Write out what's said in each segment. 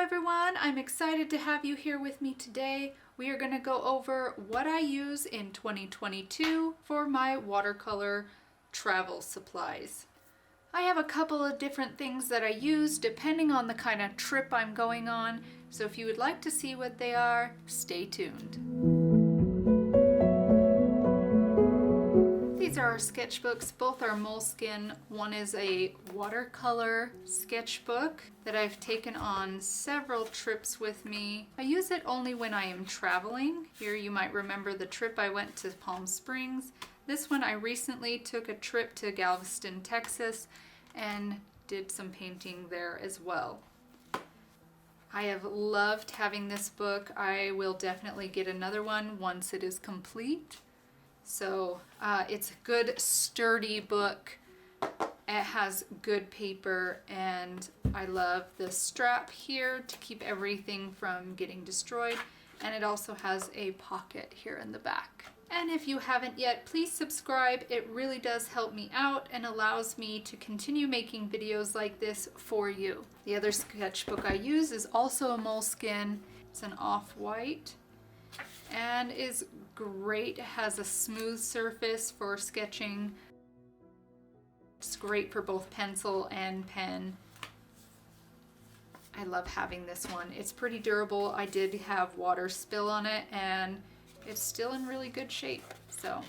everyone, I'm excited to have you here with me today. We are going to go over what I use in 2022 for my watercolor travel supplies. I have a couple of different things that I use depending on the kind of trip I'm going on, so if you would like to see what they are, stay tuned. These are our sketchbooks. Both are moleskin. One is a watercolor sketchbook that I've taken on several trips with me. I use it only when I am traveling. Here you might remember the trip I went to Palm Springs. This one I recently took a trip to Galveston, Texas, and did some painting there as well. I have loved having this book. I will definitely get another one once it is complete. So it's a good sturdy book. It has good paper, and I love the strap here to keep everything from getting destroyed, and it also has a pocket here in the back. And if you haven't yet, please subscribe. It really does help me out and allows me to continue making videos like this for you. The other sketchbook I use is also a moleskin. It's an off-white and is great. It has a smooth surface for sketching. It's great for both pencil and pen. I love having this one. It's pretty durable. I did have water spill on it and it's still in really good shape. So,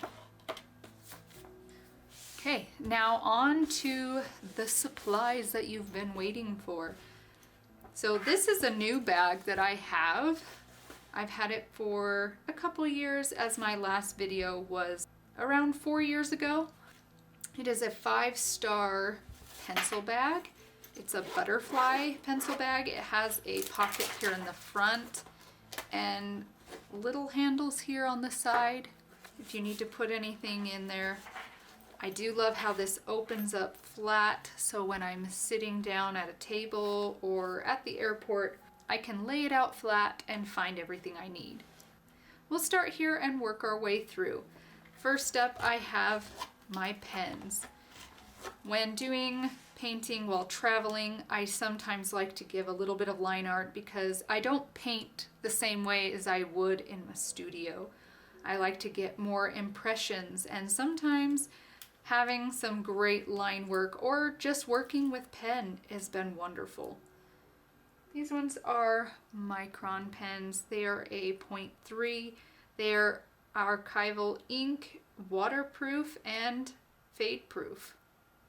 okay, now on to the supplies that you've been waiting for. So this is a new bag that I have. I've had it for a couple years, as my last video was around 4 years ago. It is a 5-star pencil bag. It's a butterfly pencil bag. It has a pocket here in the front and little handles here on the side if you need to put anything in there. I do love how this opens up flat, so when I'm sitting down at a table or at the airport, I can lay it out flat and find everything I need. We'll start here and work our way through. First up, I have my pens. When doing painting while traveling, I sometimes like to give a little bit of line art because I don't paint the same way as I would in my studio. I like to get more impressions, and sometimes having some great line work or just working with pen has been wonderful. These ones are micron pens. They are a 0.3. They're archival ink, waterproof, and fade proof.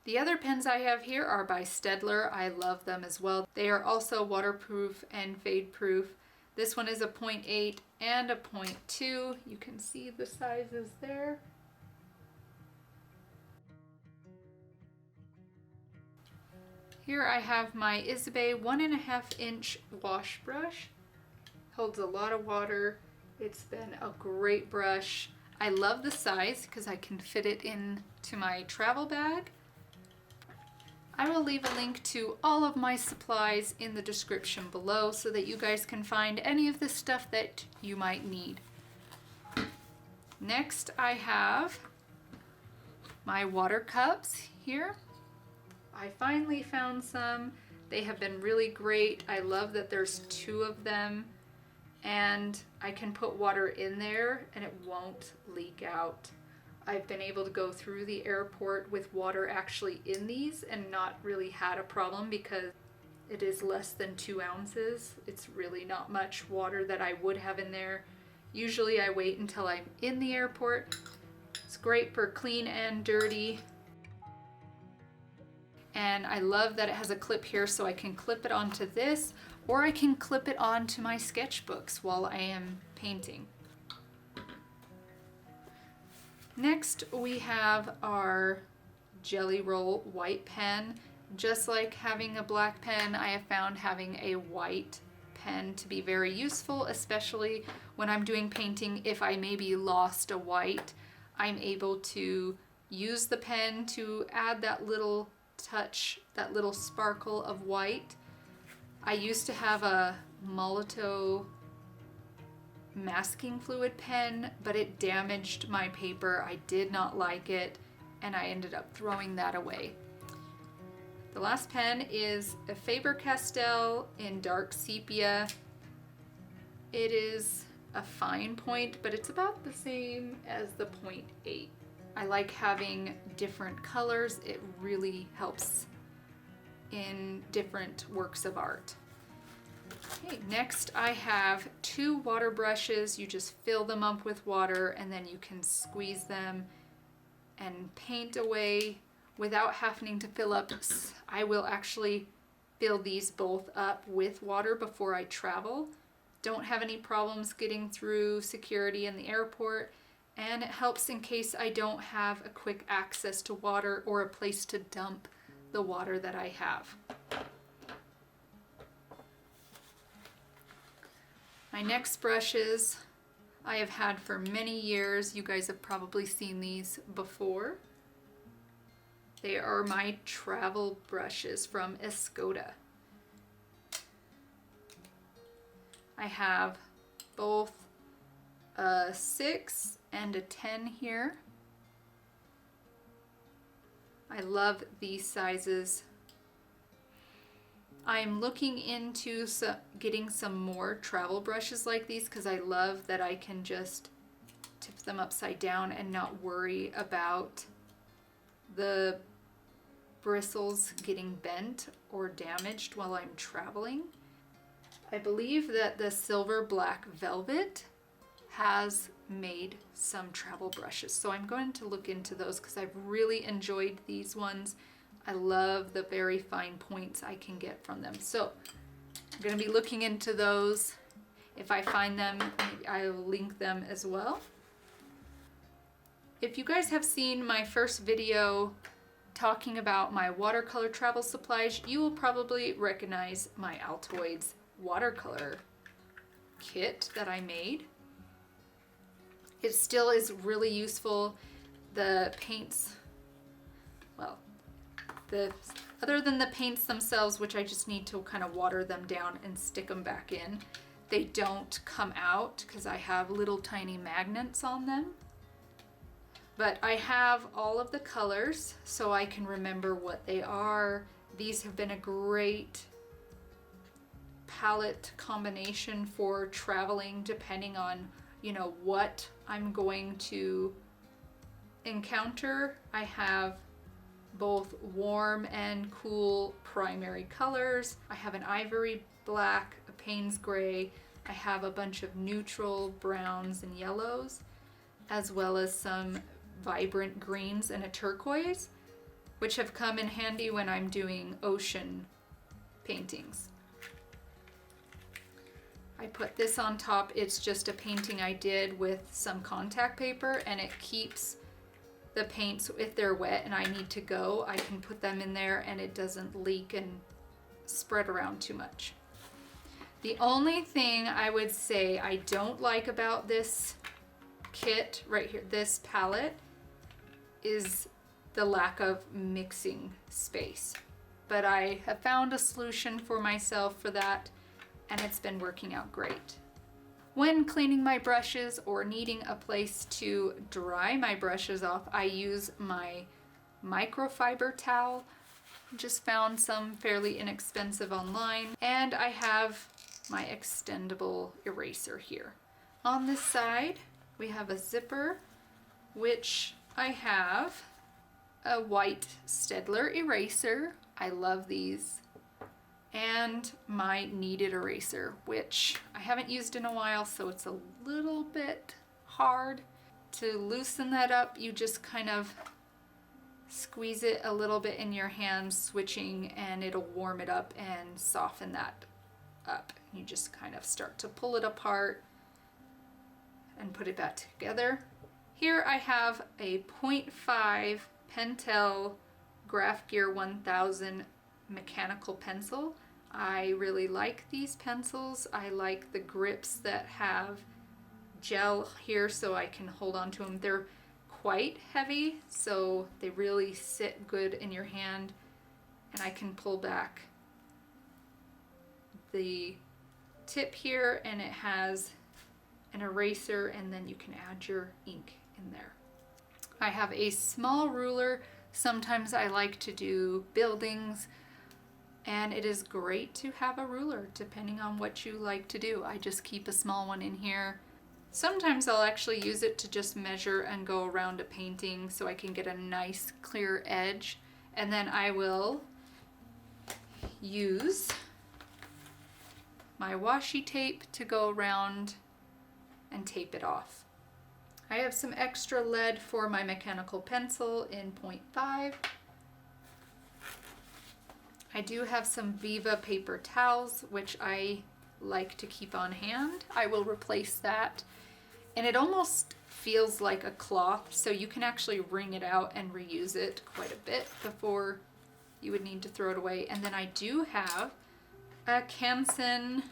The other pens I have here are by Staedtler. I love them as well. They are also waterproof and fade proof. This one is a 0.8 and a 0.2. You can see the sizes there. Here I have my Isabey 1.5 inch wash brush. Holds a lot of water. It's been a great brush. I love the size because I can fit it into my travel bag. I will leave a link to all of my supplies in the description below so that you guys can find any of the stuff that you might need. Next I have my water cups here. I finally found some. They have been really great. I love that there's 2 of them, and I can put water in there and it won't leak out. I've been able to go through the airport with water actually in these and not really had a problem because it is less than 2 ounces. It's really not much water that I would have in there. Usually I wait until I'm in the airport. It's great for clean and dirty. And I love that it has a clip here, so I can clip it onto this, or I can clip it onto my sketchbooks while I am painting. Next we have our Jelly Roll white pen. Just like having a black pen, I have found having a white pen to be very useful, especially when I'm doing painting. If I maybe lost a white, I'm able to use the pen to add that little touch, that little sparkle of white. I used to have a Molotow masking fluid pen, but it damaged my paper. I did not like it, and I ended up throwing that away. The last pen is a Faber-Castell in dark sepia. It is a fine point, but it's about the same as the 0.8. I like having different colors. It really helps in different works of art. Okay, next I have 2 water brushes. You just fill them up with water and then you can squeeze them and paint away without having to fill up. I will actually fill these both up with water before I travel. Don't have any problems getting through security in the airport, and it helps in case I don't have a quick access to water or a place to dump the water that I have. My next brushes I have had for many years. You guys have probably seen these before. They are my travel brushes from Escoda. I have both a 6 and a 10 here. I love these sizes. I'm looking into getting some more travel brushes like these because I love that I can just tip them upside down and not worry about the bristles getting bent or damaged while I'm traveling. I believe that the Silver Black Velvet has made some travel brushes, so I'm going to look into those because I've really enjoyed these ones. I love the very fine points I can get from them. So I'm going to be looking into those. If I find them, I will link them as well. If you guys have seen my first video talking about my watercolor travel supplies, you will probably recognize my Altoids watercolor kit that I made. It still is really useful. The paints, well, other than the paints themselves, which I just need to kind of water them down and stick them back in, they don't come out because I have little tiny magnets on them. But I have all of the colors so I can remember what they are. These have been a great palette combination for traveling, depending on, you know, what I'm going to encounter. I have both warm and cool primary colors. I have an ivory black, a Payne's gray. I have a bunch of neutral browns and yellows, as well as some vibrant greens and a turquoise, which have come in handy when I'm doing ocean paintings. I put this on top. It's just a painting I did with some contact paper, and it keeps the paints, if they're wet and I need to go, I can put them in there and it doesn't leak and spread around too much. The only thing I would say I don't like about this kit right here, this palette, is the lack of mixing space. But I have found a solution for myself for that, and it's been working out great. When cleaning my brushes or needing a place to dry my brushes off, I use my microfiber towel. Just found some fairly inexpensive online, and I have my extendable eraser here. On this side, we have a zipper, which I have a white Staedtler eraser. I love these. And my kneaded eraser, which I haven't used in a while, so it's a little bit hard. To loosen that up, you just kind of squeeze it a little bit in your hands, switching, and it'll warm it up and soften that up. You just kind of start to pull it apart and put it back together. Here I have a 0.5 Pentel Graph Gear 1000 mechanical pencil. I really like these pencils. I like the grips that have gel here so I can hold on to them. They're quite heavy, so they really sit good in your hand, and I can pull back the tip here, and it has an eraser, and then you can add your ink in there. I have a small ruler. Sometimes I like to do buildings And it is great to have a ruler depending on what you like to do. I just keep a small one in here. Sometimes I'll actually use it to just measure and go around a painting so I can get a nice clear edge. And then I will use my washi tape to go around and tape it off. I have some extra lead for my mechanical pencil in 0.5. I do have some Viva paper towels, which I like to keep on hand. I will replace that. And it almost feels like a cloth, so you can actually wring it out and reuse it quite a bit before you would need to throw it away. And then I do have a Canson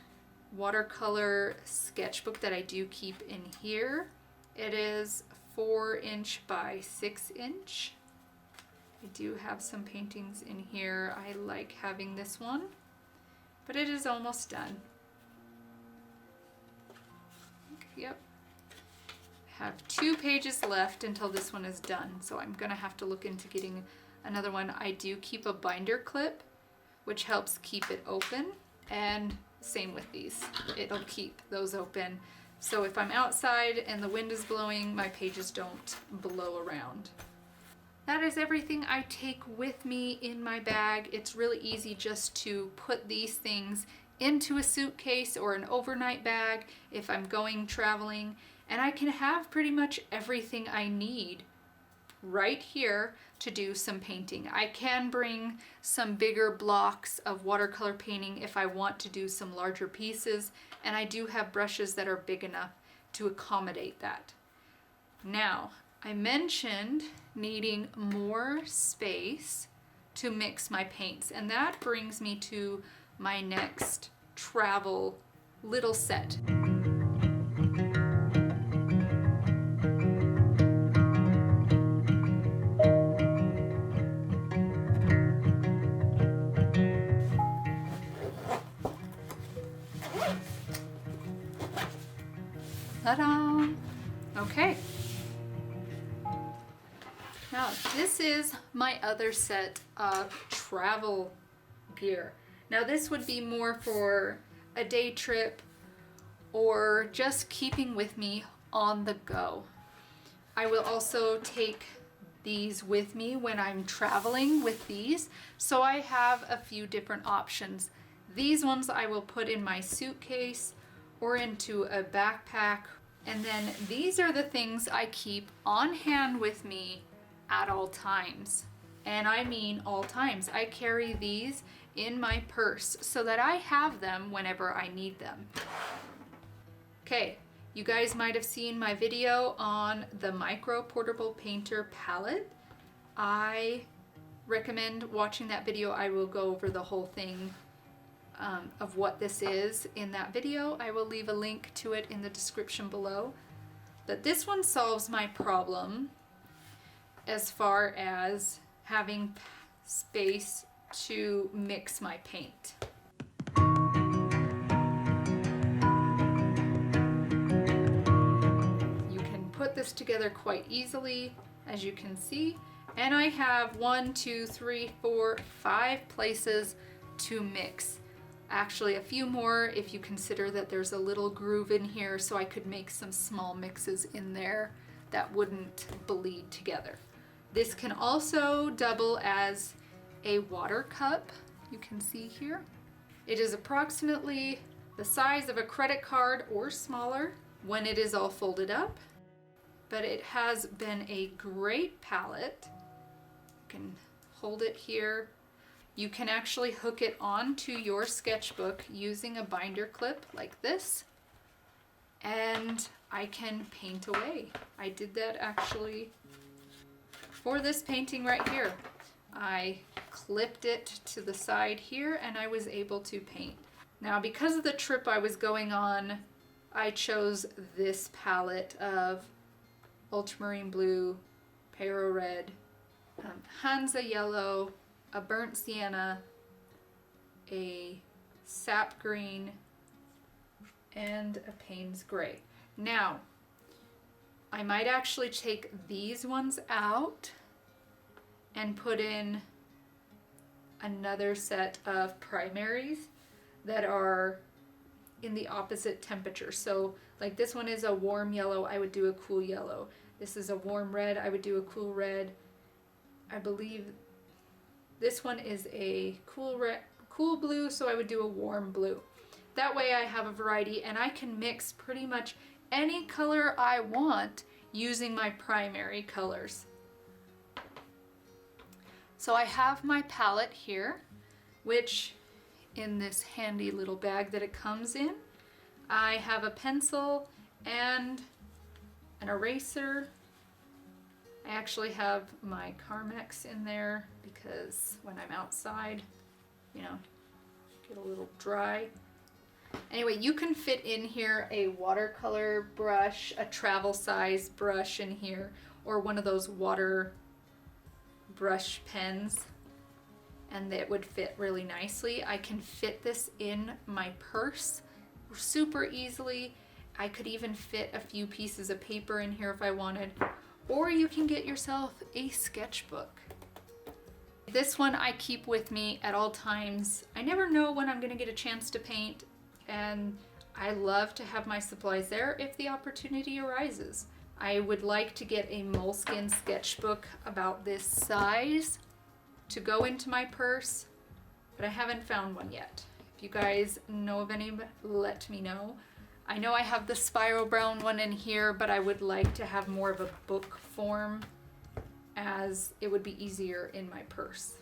watercolor sketchbook that I do keep in here. It is 4" by 6". I do have some paintings in here. I like having this one, but it is almost done. Yep. Have 2 pages left until this one is done, so I'm gonna have to look into getting another one. I do keep a binder clip, which helps keep it open, and same with these. It'll keep those open. So if I'm outside and the wind is blowing, my pages don't blow around. That is everything I take with me in my bag. It's really easy just to put these things into a suitcase or an overnight bag if I'm going traveling, and I can have pretty much everything I need right here to do some painting. I can bring some bigger blocks of watercolor painting if I want to do some larger pieces, and I do have brushes that are big enough to accommodate that. Now, I mentioned needing more space to mix my paints, and that brings me to my next travel little set. Ta-da! Okay. Now, this is my other set of travel gear. Now, this would be more for a day trip or just keeping with me on the go. I will also take these with me when I'm traveling with these, so I have a few different options. These ones I will put in my suitcase or into a backpack, and then these are the things I keep on hand with me at all times. And I mean all times. I carry these in my purse so that I have them whenever I need them. Okay, you guys might have seen my video on the Micro Portable Painter palette. I recommend watching that video. I will go over the whole thing of what this is in that video. I will leave a link to it in the description below. But this one solves my problem as far as having space to mix my paint. You can put this together quite easily, as you can see, and I have 1, 2, 3, 4, 5 places to mix. Actually, a few more if you consider that there's a little groove in here, so I could make some small mixes in there that wouldn't bleed together. This can also double as a water cup, you can see here. It is approximately the size of a credit card or smaller when it is all folded up, but it has been a great palette. You can hold it here. You can actually hook it onto your sketchbook using a binder clip like this, and I can paint away. I did that actually for this painting right here. I clipped it to the side here and I was able to paint. Now, because of the trip I was going on, I chose this palette of ultramarine blue, Pero red, Hansa yellow, a burnt sienna, a sap green, and a Payne's gray. Now, I might actually take these ones out and put in another set of primaries that are in the opposite temperature. So like this one is a warm yellow, I would do a cool yellow. This is a warm red, I would do a cool red. I believe this one is a cool red, cool blue, so I would do a warm blue. That way I have a variety and I can mix pretty much any color I want using my primary colors. So I have my palette here, which in this handy little bag that it comes in, I have a pencil and an eraser. I actually have my Carmex in there because when I'm outside, you know, get a little dry. Anyway, you can fit in here a watercolor brush, a travel size brush in here, or one of those water brush pens, and that would fit really nicely. I can fit this in my purse super easily. I could even fit a few pieces of paper in here if I wanted. Or you can get yourself a sketchbook. This one I keep with me at all times. I never know when I'm gonna get a chance to paint, and I love to have my supplies there if the opportunity arises. I would like to get a moleskin sketchbook about this size to go into my purse, but I haven't found one yet. If you guys know of any, let me know. I know I have the spiral brown one in here, but I would like to have more of a book form as it would be easier in my purse.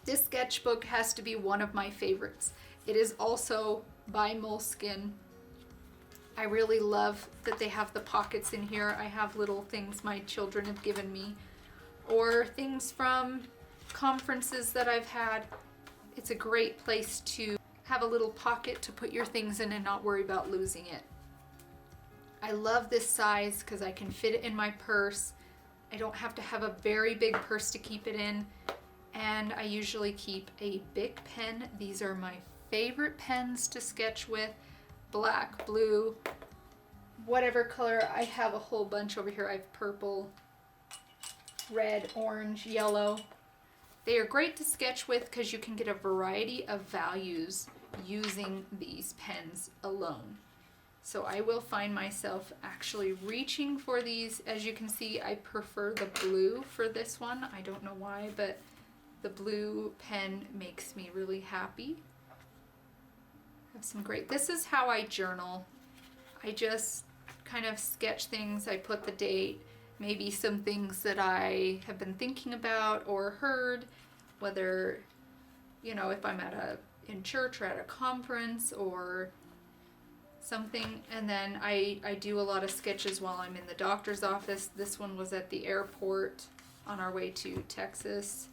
This sketchbook has to be one of my favorites. It is also by Moleskine. I really love that they have the pockets in here. I have little things my children have given me, or things from conferences that I've had. It's a great place to have a little pocket to put your things in and not worry about losing it. I love this size because I can fit it in my purse. I don't have to have a very big purse to keep it in, and I usually keep a Bic pen. These are my favorite pens to sketch with. Black, blue, whatever color. I have a whole bunch over here. I have purple, red, orange, yellow. They are great to sketch with because you can get a variety of values using these pens alone. So I will find myself actually reaching for these. As you can see, I prefer the blue for this one. I don't know why, but the blue pen makes me really happy. Have some great, this is how I journal. I just kind of sketch things. I put the date, maybe some things that I have been thinking about or heard, whether, you know, if I'm in church or at a conference or something. And then I do a lot of sketches while I'm in the doctor's office. This one was at the airport on our way to Texas.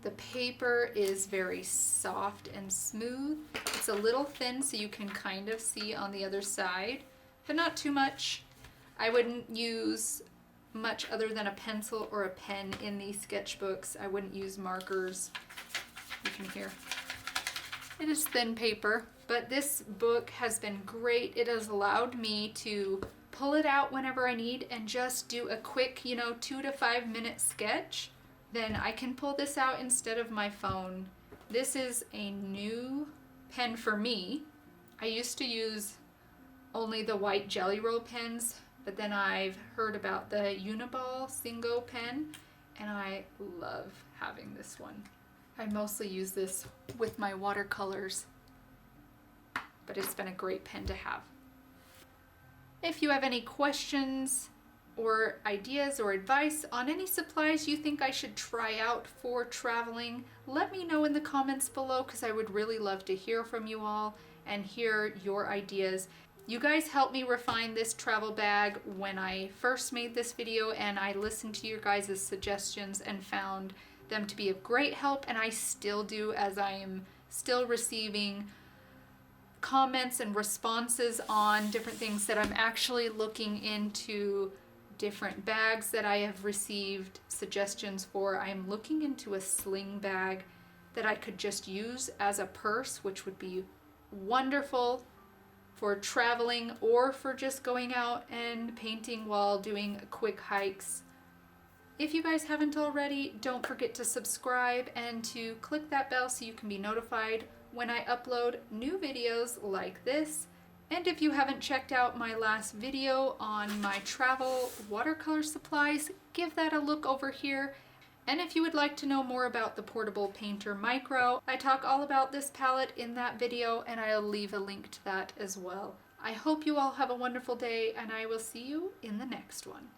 The paper is very soft and smooth. It's a little thin so you can kind of see on the other side, but not too much. I wouldn't use much other than a pencil or a pen in these sketchbooks. I wouldn't use markers. You can hear. It is thin paper, but this book has been great. It has allowed me to pull it out whenever I need and just do a quick, 2 to 5 minute sketch. Then I can pull this out instead of my phone. This is a new pen for me. I used to use only the white Jelly Roll pens, but then I've heard about the uni-ball singo pen, and I love having this one. I mostly use this with my watercolors, but it's been a great pen to have. If you have any questions or ideas or advice on any supplies you think I should try out for traveling, let me know in the comments below, because I would really love to hear from you all and hear your ideas. You guys helped me refine this travel bag when I first made this video, and I listened to your guys' suggestions and found them to be of great help, and I still do, as I am still receiving comments and responses on different things that I'm actually looking into. Different bags that I have received suggestions for. I am looking into a sling bag that I could just use as a purse, which would be wonderful for traveling or for just going out and painting while doing quick hikes. If you guys haven't already, don't forget to subscribe and to click that bell so you can be notified when I upload new videos like this. And if you haven't checked out my last video on my travel watercolor supplies, give that a look over here. And if you would like to know more about the Portable Painter Micro, I talk all about this palette in that video, and I'll leave a link to that as well. I hope you all have a wonderful day, and I will see you in the next one.